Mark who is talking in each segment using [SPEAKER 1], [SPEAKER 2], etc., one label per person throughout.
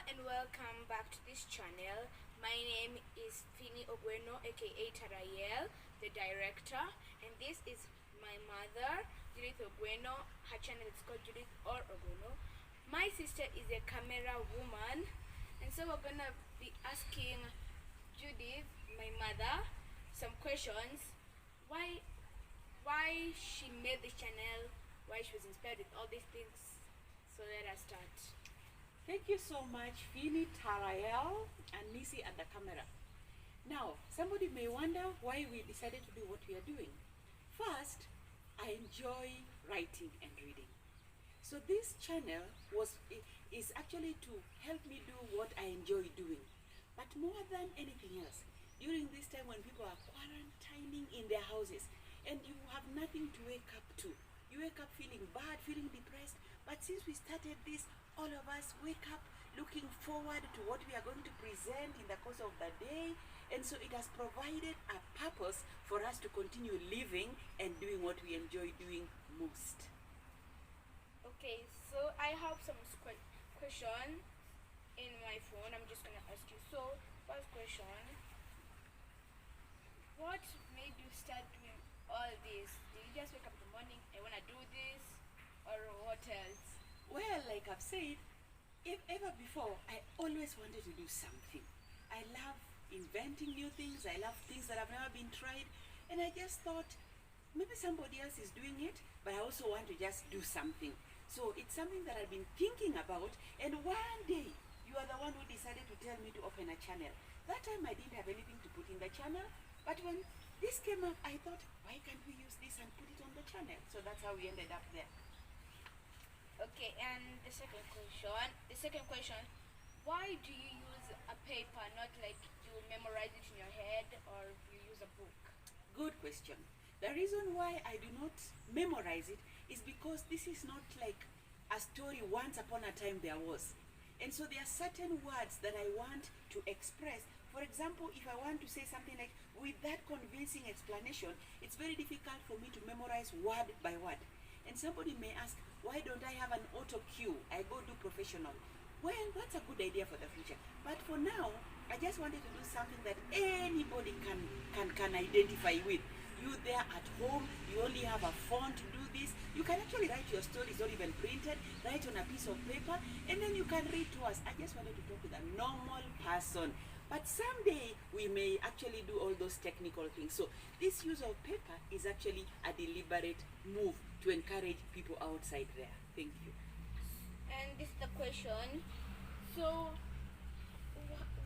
[SPEAKER 1] and welcome back to this channel. My name is Fini Ogweno, aka Tarayel, the director, and this is my mother, Judith Ogweno. Her channel is called Judith or Ogweno. My sister is a camera woman, and so we're gonna be asking Judith, my mother, some questions. Why she made this channel, why she was inspired with all these things. So let us start.
[SPEAKER 2] Thank you so much, Fini, Tarael, and Nisi at the camera. Now, somebody may wonder why we decided to do what we are doing. First, I enjoy writing and reading. So this channel is actually to help me do what I enjoy doing. But more than anything else, during this time when people are quarantining in their houses and you have nothing to wake up to, you wake up feeling bad, feeling depressed. But since we started this, all of us wake up looking forward to what we are going to present in the course of the day. And so it has provided a purpose for us to continue living and doing what we enjoy doing most.
[SPEAKER 1] Okay, so I have some question in my phone. I'm just gonna ask you. So, first question: what made you start doing all this? Did you just wake up in the morning and wanna do this, or what else?
[SPEAKER 2] Well, like I've said, if ever before, I always wanted to do something. I love inventing new things. I love things that have never been tried, and I just thought maybe somebody else is doing it, but I also want to just do something. So it's something that I've been thinking about, and one day you are the one who decided to tell me to open a channel. That time I didn't have anything to put in the channel, but when this came up, I thought, why can't we use this and put it on the channel? So that's how we ended up there.
[SPEAKER 1] Okay, and the second question: why do you use a paper, not like you memorize it in your head, or you use a book?
[SPEAKER 2] Good question. The reason why I do not memorize it is because this is not like a story once upon a time there was. And so there are certain words that I want to express. For example, if I want to say something like, with that convincing explanation, it's very difficult for me to memorize word by word. And somebody may ask, why don't I have an auto cue? I go do professional. Well, that's a good idea for the future. But for now, I just wanted to do something that anybody can identify with. You there at home, you only have a phone to do this. You can actually write your stories, not even printed, write on a piece of paper, and then you can read to us. I just wanted to talk with a normal person. But someday we may actually do all those technical things. So this use of paper is actually a deliberate move to encourage people outside there. Thank you.
[SPEAKER 1] And this is the question. So,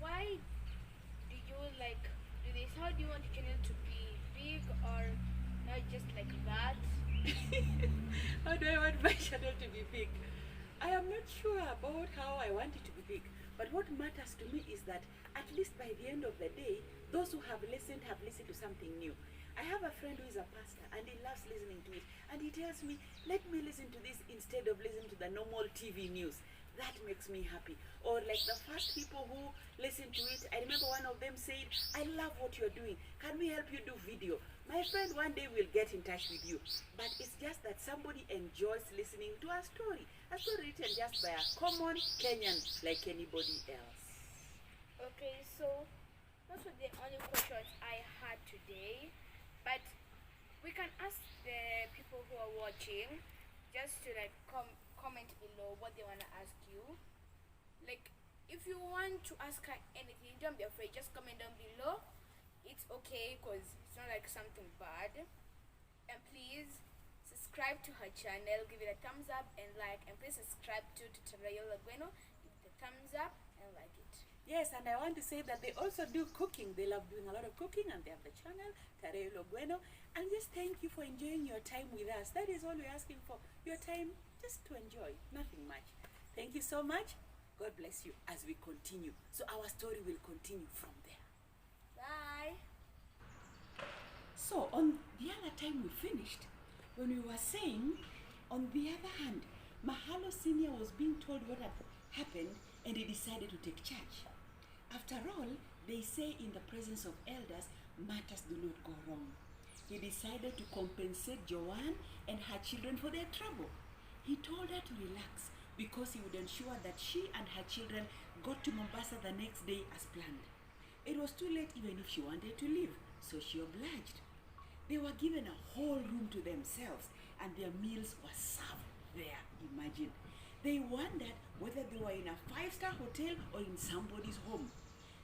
[SPEAKER 1] why do you like do this? How do you want the channel to be big or not just like that?
[SPEAKER 2] How do I want my channel to be big? I am not sure about how I want it to be big, but what matters to me is that at least by the end of the day, those who have listened to something new. I have a friend who is a pastor and he loves listening to it, and he tells me, let me listen to this instead of listening to the normal TV news. That makes me happy. Or like the first people who listened to it, I remember one of them said, I love what you're doing. Can we help you do video? My friend, one day will get in touch with you. But it's just that somebody enjoys listening to a story written just by a common Kenyan like anybody else.
[SPEAKER 1] Okay, so those were the only questions I had today. But we can ask the people who are watching just to like comment below what they want to ask you. Like, if you want to ask her anything, don't be afraid, just comment down below. It's okay because it's not like something bad. And please subscribe to her channel, give it a thumbs up and like, and please subscribe to Tutorial Bueno, give it a thumbs up and like it.
[SPEAKER 2] Yes, and I want to say that they also do cooking. They love doing a lot of cooking, and they have the channel, Tarelo Bueno. And just thank you for enjoying your time with us. That is all we're asking for. Your time just to enjoy, nothing much. Thank you so much. God bless you as we continue. So our story will continue from there.
[SPEAKER 1] Bye.
[SPEAKER 2] So on the other time we finished, when we were saying, on the other hand, Mahalo Senior was being told what had happened, and he decided to take charge. After all, they say in the presence of elders, matters do not go wrong. He decided to compensate Joanne and her children for their trouble. He told her to relax, because he would ensure that she and her children got to Mombasa the next day as planned. It was too late even if she wanted to leave, so she obliged. They were given a whole room to themselves and their meals were served there, imagine. They wondered whether they were in a five-star hotel or in somebody's home.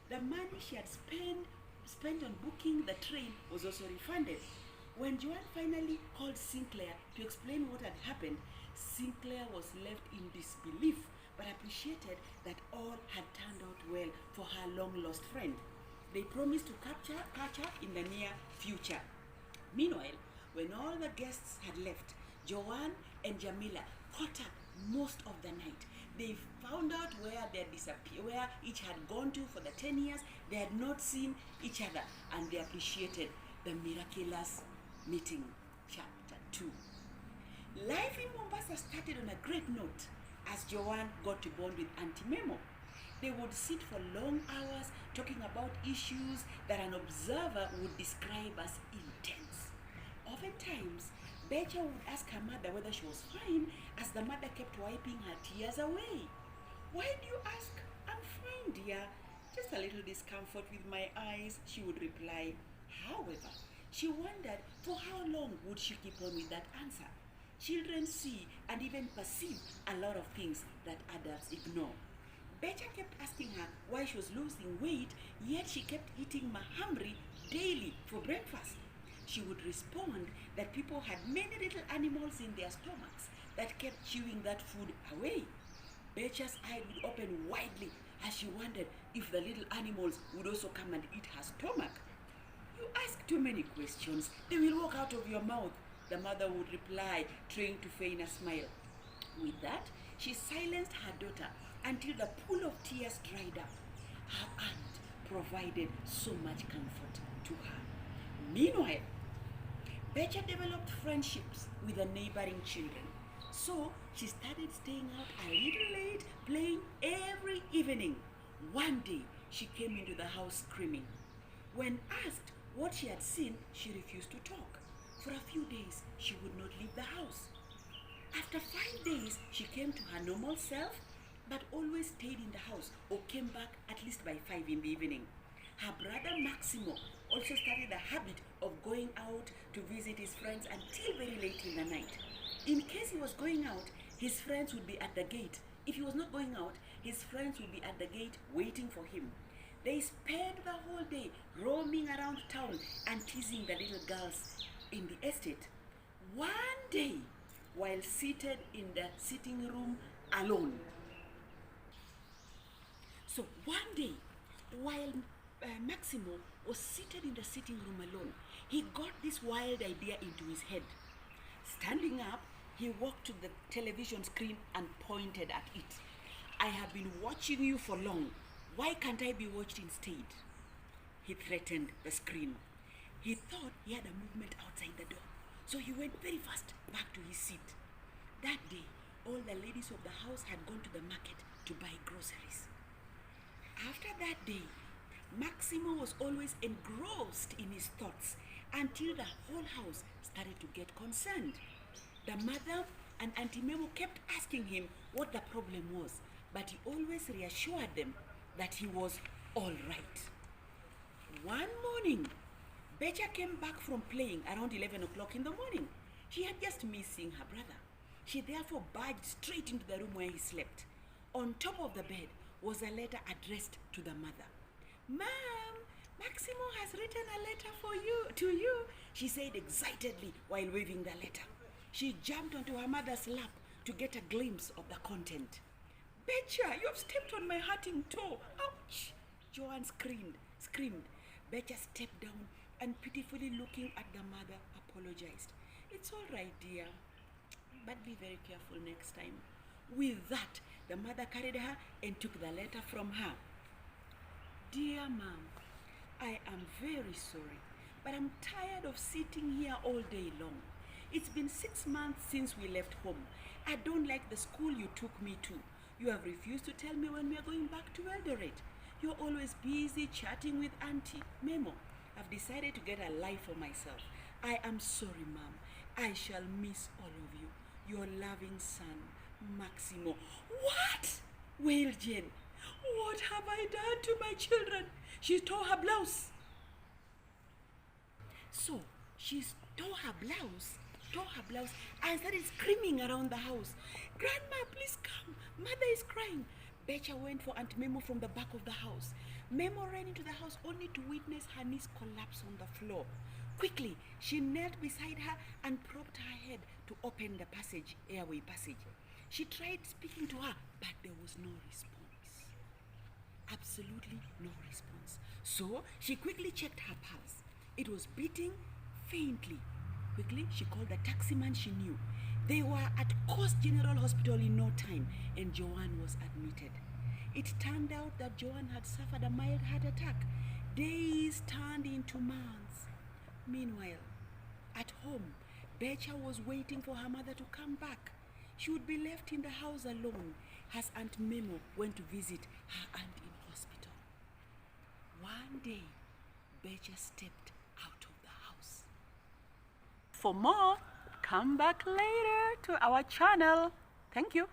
[SPEAKER 2] The money she had spent on booking the train was also refunded. When Joanne finally called Sinclair to explain what had happened, Sinclair was left in disbelief but appreciated that all had turned out well for her long-lost friend. They promised to catch up in the near future. Meanwhile, when all the guests had left, Joanne and Jamila caught up most of the night. They found out where they had disappeared, where each had gone to for the 10 years. They had not seen each other and they appreciated the miraculous meeting. Chapter 2. Life in Mombasa started on a great note as Joanne got to bond with Auntie Memo. They would sit for long hours talking about issues that an observer would describe as intense. Oftentimes, Betcha would ask her mother whether she was fine as the mother kept wiping her tears away. "Why do you ask? I'm fine, dear. Just a little discomfort with my eyes," she would reply. However, she wondered for how long would she keep on with that answer. Children see and even perceive a lot of things that adults ignore. Betcha kept asking her why she was losing weight, yet she kept eating mahamri daily for breakfast. She would respond that people had many little animals in their stomachs that kept chewing that food away. Betcha's eye would open widely as she wondered if the little animals would also come and eat her stomach. "You ask too many questions, they will walk out of your mouth," the mother would reply, trying to feign a smile. With that, she silenced her daughter until the pool of tears dried up. Her aunt provided so much comfort to her. Meanwhile, Betcha developed friendships with the neighboring children. So she started staying out a little late, playing every evening. One day, she came into the house screaming. When asked what she had seen, she refused to talk. For a few days, she would not leave the house. After 5 days, she came to her normal self, but always stayed in the house or came back at least by 5 in the evening. Her brother Maximo also started the habit of going out to visit his friends until very late in the night. In case he was going out, his friends would be at the gate. If he was not going out, his friends would be at the gate waiting for him. They spent the whole day roaming around town and teasing the little girls in the estate. One day, while seated in the sitting room alone. So one day, while Maximo was seated in the sitting room alone, he got this wild idea into his head. Standing up, he walked to the television screen and pointed at it. "I have been watching you for long. Why can't I be watched instead?" He threatened the screen. He thought he had a movement outside the door, so he went very fast back to his seat. That day, all the ladies of the house had gone to the market to buy groceries. After that day, Maximo was always engrossed in his thoughts until the whole house started to get concerned. The mother and Auntie Memo kept asking him what the problem was, but he always reassured them that he was all right. One morning, Betcha came back from playing around 11 o'clock in the morning. She had just missed seeing her brother. She therefore barged straight into the room where he slept. On top of the bed was a letter addressed to the mother. "Ma'am, Maximo has written a letter to you," she said excitedly while waving the letter. She jumped onto her mother's lap to get a glimpse of the content. "Betcha, you have stepped on my hurting toe. Ouch!" Joanne screamed. Betcha stepped down and pitifully looking at the mother apologized. "It's all right, dear, but be very careful next time." With that, the mother carried her and took the letter from her. "Dear Mom, I am very sorry, but I'm tired of sitting here all day long. It's been 6 months since we left home. I don't like the school you took me to. You have refused to tell me when we are going back to Eldoret. You're always busy chatting with Auntie Memo. I've decided to get a life for myself. I am sorry, Mom. I shall miss all of you. Your loving son, Maximo. What? Wailed Jen. What have I done to my children? She tore her blouse. So she tore her blouse, and started screaming around the house. Grandma, please come. Mother is crying. Betcha went for Aunt Memo from the back of the house. Memo ran into the house only to witness her niece collapse on the floor. Quickly, she knelt beside her and propped her head to open the airway passage. She tried speaking to her, but there was no response. Absolutely no response. So she quickly checked her pulse. It was beating faintly. Quickly, she called the taximan she knew. They were at Coast General Hospital in no time, and Joanne was admitted. It turned out that Joanne had suffered a mild heart attack. Days turned into months. Meanwhile, at home, Betcha was waiting for her mother to come back. She would be left in the house alone as Aunt Memo went to visit her aunt in hospital. One day, Betcha stepped out of the house. For more, come back later to our channel. Thank you.